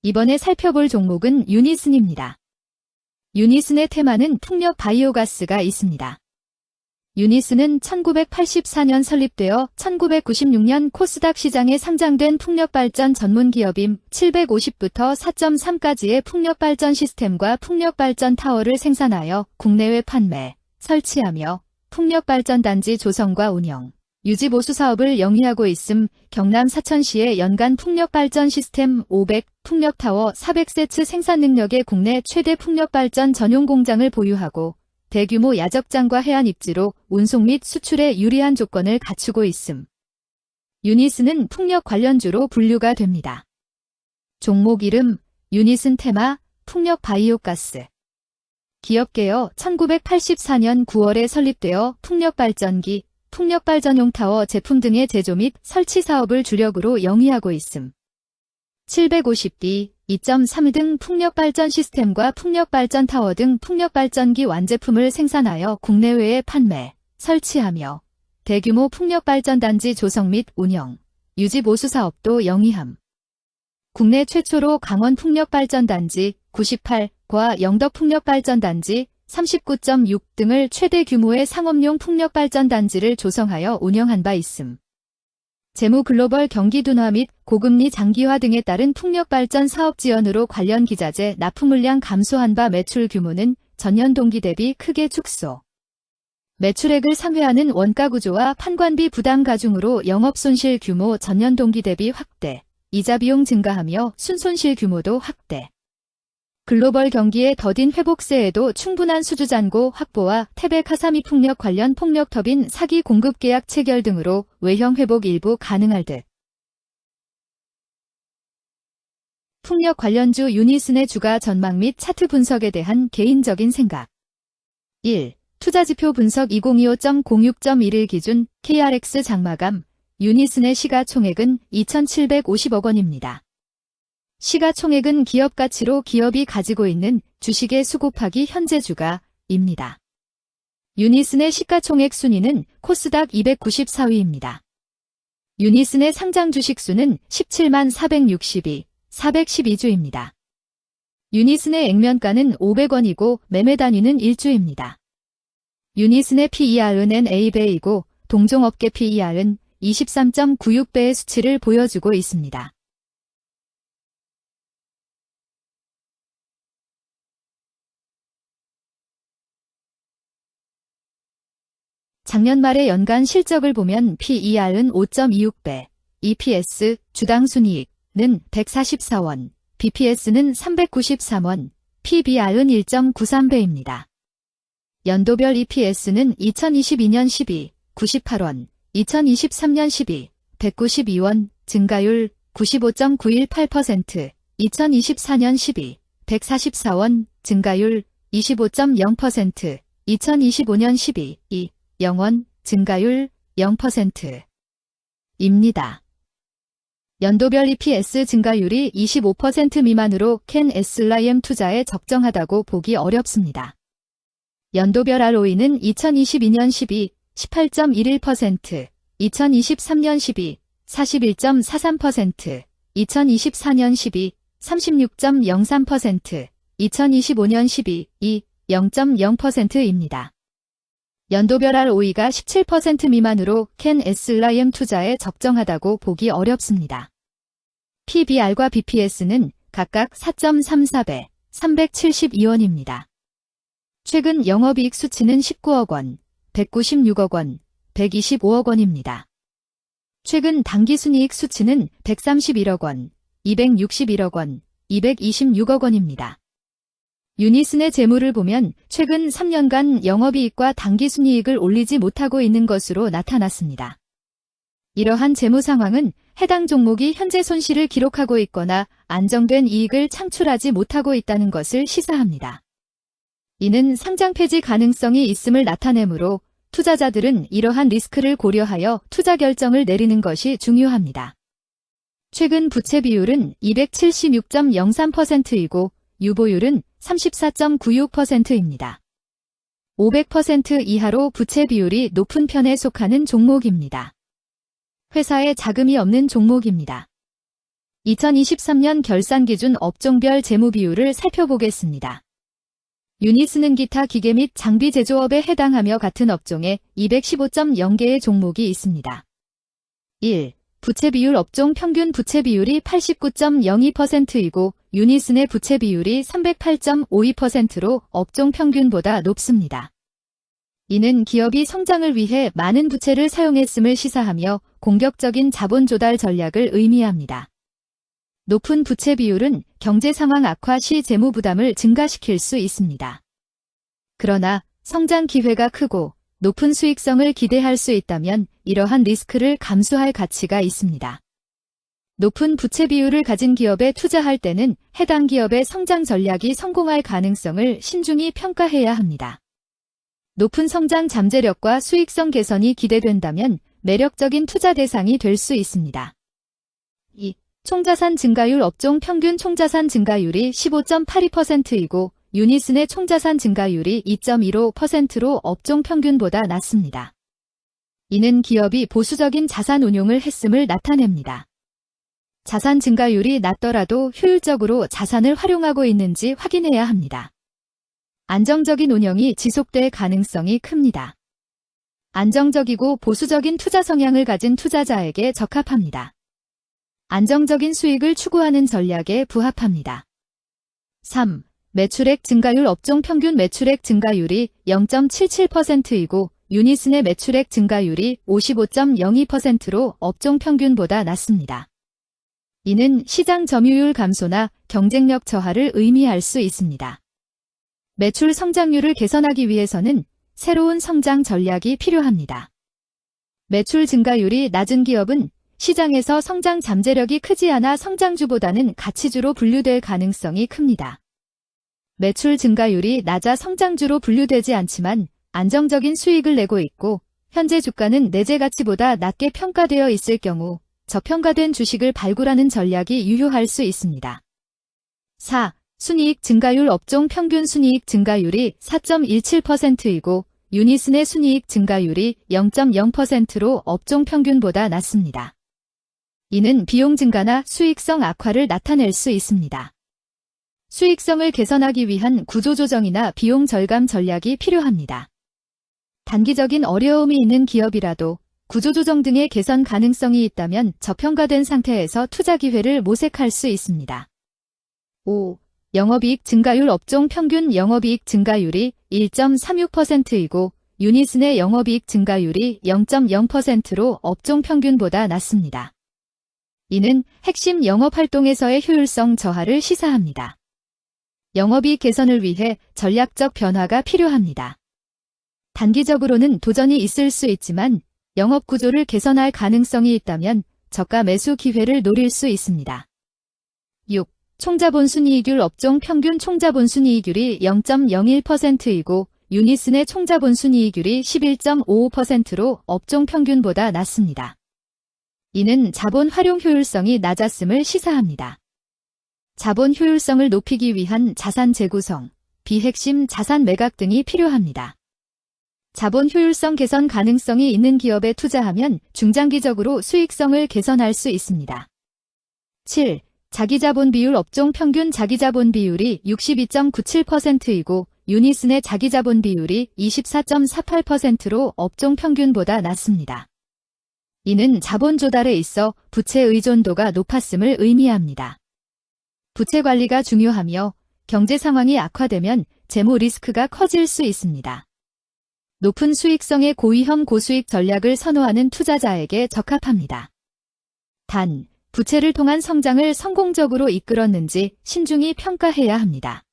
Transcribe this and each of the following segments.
이번에 살펴볼 종목은 유니슨입니다. 유니슨의 테마는 풍력 바이오가스가 있습니다. 유니슨은 1984년 설립되어 1996년 코스닥 시장에 상장된 풍력발전 전문 기업임 750부터 4.3까지의 풍력발전 시스템과 풍력발전 타워를 생산하여 국내외 판매, 설치하며 풍력발전단지 조성과 운영, 유지 보수 사업을 영위하고 있음. 경남 사천시의 연간 풍력발전 시스템 500, 풍력타워 400세트 생산 능력의 국내 최대 풍력발전 전용 공장을 보유하고 대규모 야적장과 해안 입지로 운송 및 수출에 유리한 조건을 갖추고 있음. 유니슨은 풍력 관련주로 분류가 됩니다. 종목 이름 유니슨 테마 풍력 바이오가스. 기업개요 1984년 9월에 설립되어 풍력발전기, 풍력발전용 타워 제품 등의 제조 및 설치 사업을 주력으로 영위하고 있음. 750D, 2.3 등 풍력발전 시스템과 풍력발전 타워 등 풍력발전기 완제품을 생산하여 국내외에 판매, 설치하며 대규모 풍력발전단지 조성 및 운영, 유지 보수 사업도 영위함. 국내 최초로 강원 풍력발전단지 98과 영덕 풍력발전단지 39.6 등을 최대 규모의 상업용 풍력발전단지를 조성하여 운영한 바 있음. 재무 글로벌 경기 둔화 및 고금리 장기화 등에 따른 풍력발전 사업 지연으로 관련 기자재 납품 물량 감소한 바 매출 규모는 전년 동기 대비 크게 축소. 매출액을 상회하는 원가 구조와 판관비 부담 가중으로 영업손실 규모 전년 동기 대비 확대, 이자 비용 증가하며 순손실 규모도 확대. 글로벌 경기의 더딘 회복세에도 충분한 수주 잔고 확보와 태백 하사미 풍력 관련 폭력 터빈 사기 공급 계약 체결 등으로 외형 회복 일부 가능할 듯. 풍력 관련주 유니슨의 주가 전망 및 차트 분석에 대한 개인적인 생각. 1. 투자지표 분석 2025.06.11 기준 KRX 장마감 유니슨의 시가총액은 2,750억 원입니다. 시가총액은 기업가치로 기업이 가지고 있는 주식의 수 곱하기 현재 주가입니다. 유니슨의 시가총액 순위는 코스닥 294위입니다. 유니슨의 상장 주식 수는 177만 462, 412주입니다. 유니슨의 액면가는 500원이고 매매 단위는 1주입니다. 유니슨의 PER은 NA배이고 동종업계 PER은 23.96배의 수치를 보여주고 있습니다. 작년 말의 연간 실적을 보면 PER은 5.26배, EPS, 주당 순이익은 144원, BPS는 393원, PBR은 1.93배입니다. 연도별 EPS는 2022년 12, 98원, 2023년 12, 192원, 증가율 95.918%, 2024년 12, 144원, 증가율 25.0%, 2025년 12, 2, 0원, 증가율 0%입니다. 연도별 EPS 증가율이 25% 미만으로 캔 SLIM 투자에 적정하다고 보기 어렵습니다. 연도별 ROE는 2022년 12, 18.11%, 2023년 12, 41.43%, 2024년 12, 36.03%, 2025년 12, 2, 0.0%입니다. 연도별 ROE가 17% 미만으로 캔 SLIM 투자에 적정하다고 보기 어렵습니다. PBR과 BPS는 각각 4.34배, 372원입니다. 최근 영업이익 수치는 19억 원, 196억 원, 125억 원입니다. 최근 당기순이익 수치는 131억 원, 261억 원, 226억 원입니다. 유니슨의 재무를 보면 최근 3년간 영업이익과 당기순이익을 올리지 못하고 있는 것으로 나타났습니다. 이러한 재무 상황은 해당 종목이 현재 손실을 기록하고 있거나 안정된 이익을 창출하지 못하고 있다는 것을 시사합니다. 이는 상장 폐지 가능성이 있음을 나타내므로 투자자들은 이러한 리스크를 고려하여 투자 결정을 내리는 것이 중요합니다. 최근 부채 비율은 276.03%이고 유보율은 34.96%입니다. 500% 이하로 부채 비율이 높은 편에 속하는 종목입니다. 회사에 자금이 없는 종목입니다. 2023년 결산 기준 업종별 재무 비율을 살펴보겠습니다. 유니스는 기타 기계 및 장비 제조업에 해당하며 같은 업종에 215.0개의 종목이 있습니다. 1. 부채 비율 업종 평균 부채 비율이 89.02%이고 유니슨의 부채 비율이 308.52%로 업종 평균보다 높습니다. 이는 기업이 성장을 위해 많은 부채를 사용했음을 시사하며 공격적인 자본 조달 전략을 의미합니다. 높은 부채 비율은 경제 상황 악화 시 재무 부담을 증가시킬 수 있습니다. 그러나 성장 기회가 크고 높은 수익성을 기대할 수 있다면 이러한 리스크를 감수할 가치가 있습니다. 높은 부채 비율을 가진 기업에 투자할 때는 해당 기업의 성장 전략이 성공할 가능성을 신중히 평가해야 합니다. 높은 성장 잠재력과 수익성 개선이 기대된다면 매력적인 투자 대상이 될 수 있습니다. 2. 총자산 증가율 업종 평균 총자산 증가율이 15.82%이고 유니슨의 총자산 증가율이 2.15%로 업종 평균보다 낮습니다. 이는 기업이 보수적인 자산 운용을 했음을 나타냅니다. 자산 증가율이 낮더라도 효율적으로 자산을 활용하고 있는지 확인해야 합니다. 안정적인 운영이 지속될 가능성이 큽니다. 안정적이고 보수적인 투자 성향을 가진 투자자에게 적합합니다. 안정적인 수익을 추구하는 전략에 부합합니다. 3. 매출액 증가율 업종 평균 매출액 증가율이 0.77%이고 유니슨의 매출액 증가율이 55.02%로 업종 평균보다 낮습니다. 이는 시장 점유율 감소나 경쟁력 저하를 의미할 수 있습니다. 매출 성장률을 개선하기 위해서는 새로운 성장 전략이 필요합니다. 매출 증가율이 낮은 기업은 시장에서 성장 잠재력이 크지 않아 성장주보다는 가치주로 분류될 가능성이 큽니다. 매출 증가율이 낮아 성장주로 분류되지 않지만 안정적인 수익을 내고 있고 현재 주가는 내재 가치보다 낮게 평가되어 있을 경우 저평가된 주식을 발굴하는 전략이 유효할 수 있습니다. 4. 순이익 증가율 업종 평균 순이익 증가율이 4.17%이고 유니슨의 순이익 증가율이 0.0%로 업종 평균보다 낮습니다. 이는 비용 증가나 수익성 악화를 나타낼 수 있습니다. 수익성을 개선하기 위한 구조조정이나 비용 절감 전략이 필요합니다. 단기적인 어려움이 있는 기업이라도 구조조정 등의 개선 가능성이 있다면 저평가된 상태에서 투자 기회를 모색할 수 있습니다. 5. 영업이익 증가율 업종 평균 영업이익 증가율이 1.36%이고 유니슨의 영업이익 증가율이 0.0%로 업종 평균보다 낮습니다. 이는 핵심 영업활동에서의 효율성 저하를 시사합니다. 영업이익 개선을 위해 전략적 변화가 필요합니다. 단기적으로는 도전이 있을 수 있지만 영업 구조를 개선할 가능성이 있다면 저가 매수 기회를 노릴 수 있습니다. 6. 총자본 순이익률 업종 평균 총자본 순이익률이 0.01%이고 유니슨의 총자본 순이익률이 11.55%로 업종 평균보다 낮습니다. 이는 자본 활용 효율성이 낮았음을 시사합니다. 자본 효율성을 높이기 위한 자산 재구성, 비핵심 자산 매각 등이 필요합니다. 자본 효율성 개선 가능성이 있는 기업에 투자하면 중장기적으로 수익성을 개선할 수 있습니다. 7. 자기자본 비율 업종 평균 자기자본 비율이 62.97%이고 유니슨의 자기자본 비율이 24.48%로 업종 평균보다 낮습니다. 이는 자본 조달에 있어 부채 의존도가 높았음을 의미합니다. 부채 관리가 중요하며 경제 상황이 악화되면 재무 리스크가 커질 수 있습니다. 높은 수익성의 고위험 고수익 전략을 선호하는 투자자에게 적합합니다. 단, 부채를 통한 성장을 성공적으로 이끌었는지 신중히 평가해야 합니다.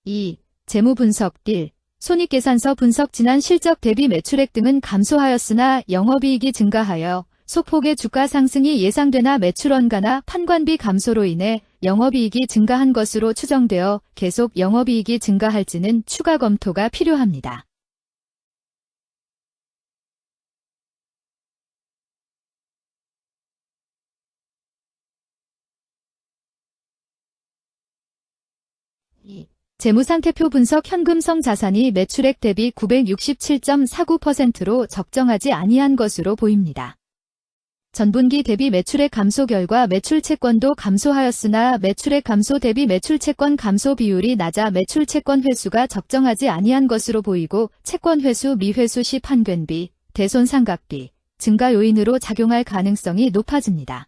(2) 재무 분석 1. 손익계산서 분석 지난 실적 대비 매출액 등은 감소하였으나 영업이익이 증가하여 소폭의 주가 상승이 예상되나 매출 원가나 판관비 감소로 인해 영업이익이 증가한 것으로 추정되어 계속 영업이익이 증가할지는 추가 검토가 필요합니다. 2. 재무상태표 분석. 현금성 자산이 매출액 대비 967.49%로 적정하지 아니한 것으로 보입니다. 전분기 대비 매출액 감소 결과 매출 채권도 감소하였으나 매출액 감소 대비 매출 채권 감소 비율이 낮아 매출 채권 회수가 적정하지 아니한 것으로 보이고 채권 회수 미회수 시 판권비, 대손상각비 증가 요인으로 작용할 가능성이 높아집니다.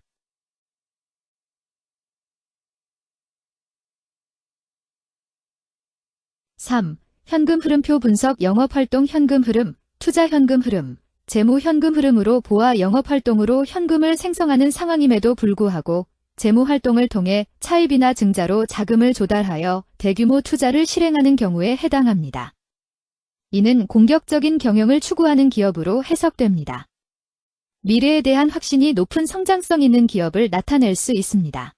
3. 현금 흐름표 분석. 영업활동 현금 흐름, 투자 현금 흐름, 재무 현금 흐름으로 보아 영업활동으로 현금을 생성하는 상황임에도 불구하고 재무활동을 통해 차입이나 증자로 자금을 조달하여 대규모 투자를 실행하는 경우에 해당합니다. 이는 공격적인 경영을 추구하는 기업으로 해석됩니다. 미래에 대한 확신이 높은 성장성 있는 기업을 나타낼 수 있습니다.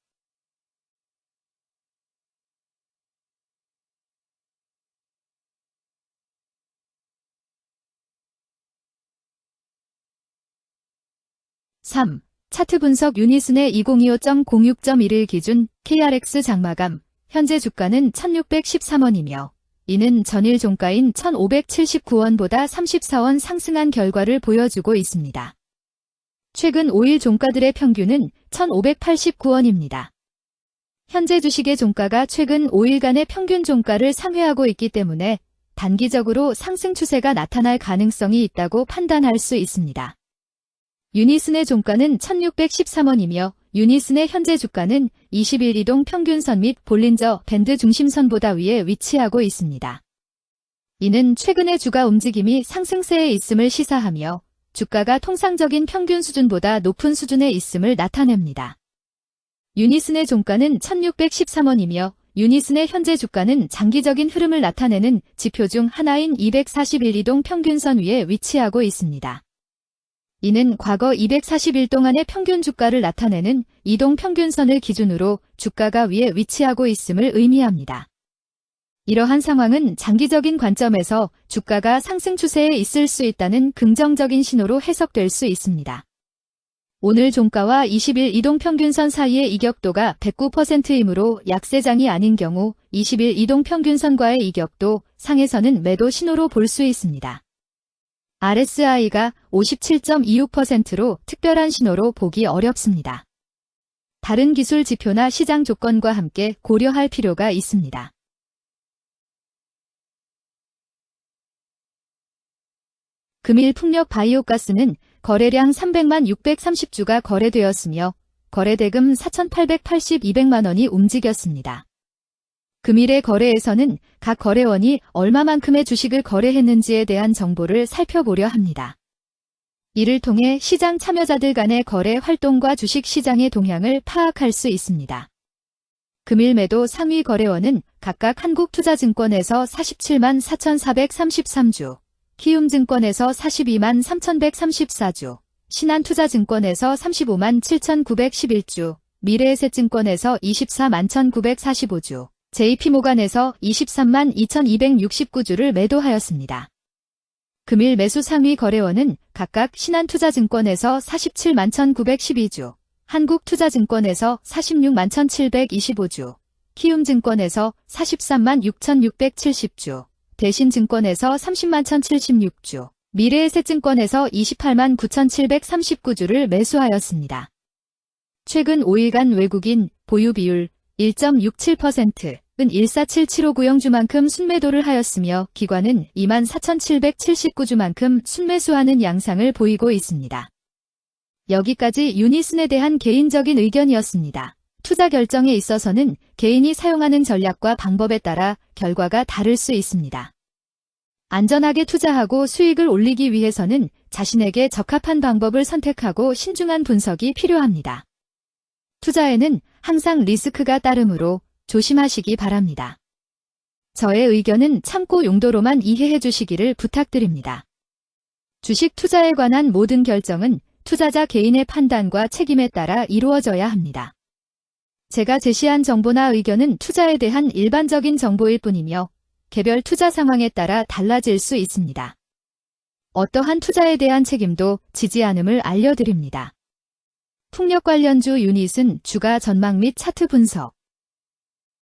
(3) 차트 분석. 유니슨의 2025.06.1일 기준 KRX 장마감 현재 주가는 1613원이며 이는 전일 종가인 1579원보다 34원 상승한 결과를 보여주고 있습니다. 최근 5일 종가들의 평균은 1589원입니다. 현재 주식의 종가가 최근 5일간의 평균 종가를 상회하고 있기 때문에 단기적으로 상승 추세가 나타날 가능성이 있다고 판단할 수 있습니다. 유니슨의 종가는 1613원이며 유니슨의 현재 주가는 20일 이동 평균선 및 볼린저 밴드 중심선보다 위에 위치하고 있습니다. 이는 최근의 주가 움직임이 상승세에 있음을 시사하며 주가가 통상적인 평균 수준보다 높은 수준에 있음을 나타냅니다. 유니슨의 종가는 1613원이며 유니슨의 현재 주가는 장기적인 흐름을 나타내는 지표 중 하나인 241 이동 평균선 위에 위치하고 있습니다. 이는 과거 240일 동안의 평균 주가를 나타내는 이동 평균선을 기준으로 주가가 위에 위치하고 있음을 의미합니다. 이러한 상황은 장기적인 관점에서 주가가 상승 추세에 있을 수 있다는 긍정적인 신호로 해석될 수 있습니다. 오늘 종가와 20일 이동평균선 사이의 이격도가 109%이므로 약세장이 아닌 경우 20일 이동평균선과의 이격도 상에서는 매도 신호로 볼 수 있습니다. RSI가 57.26%로 특별한 신호로 보기 어렵습니다. 다른 기술 지표나 시장 조건과 함께 고려할 필요가 있습니다. 금일 풍력 바이오가스는 거래량 300만 630주가 거래되었으며 거래대금 4,882백만 원이 움직였습니다. 금일의 거래에서는 각 거래원이 얼마만큼의 주식을 거래했는지에 대한 정보를 살펴보려 합니다. 이를 통해 시장 참여자들 간의 거래 활동과 주식 시장의 동향을 파악할 수 있습니다. 금일 매도 상위 거래원은 각각 한국투자증권에서 47만 4,433주, 키움증권에서 42만 3,134주, 신한투자증권에서 35만 7,911주, 미래에셋증권에서 24만 1,945주, JP모간에서 23만 2,269주를 매도하였습니다. 금일 매수 상위 거래원은 각각 신한투자증권에서 47만 1,912주, 한국투자증권에서 46만 1,725주, 키움증권에서 43만 6,670주, 대신증권에서 30만 1,076주, 미래에셋증권에서 28만 9,739주를 매수하였습니다. 최근 5일간 외국인 보유 비율 1.67%은 147759영주만큼 순매도를 하였으며 기관은 24,779주만큼 순매수하는 양상을 보이고 있습니다. 여기까지 유니슨에 대한 개인적인 의견이었습니다. 투자 결정에 있어서는 개인이 사용하는 전략과 방법에 따라 결과가 다를 수 있습니다. 안전하게 투자하고 수익을 올리기 위해서는 자신에게 적합한 방법을 선택하고 신중한 분석이 필요합니다. 투자에는 항상 리스크가 따르므로 조심하시기 바랍니다. 저의 의견은 참고 용도로만 이해해 주시기를 부탁드립니다. 주식 투자에 관한 모든 결정은 투자자 개인의 판단과 책임에 따라 이루어져야 합니다. 제가 제시한 정보나 의견은 투자에 대한 일반적인 정보일 뿐이며 개별 투자 상황에 따라 달라질 수 있습니다. 어떠한 투자에 대한 책임도 지지 않음을 알려드립니다. 풍력 관련주 유닛은 주가 전망 및 차트 분석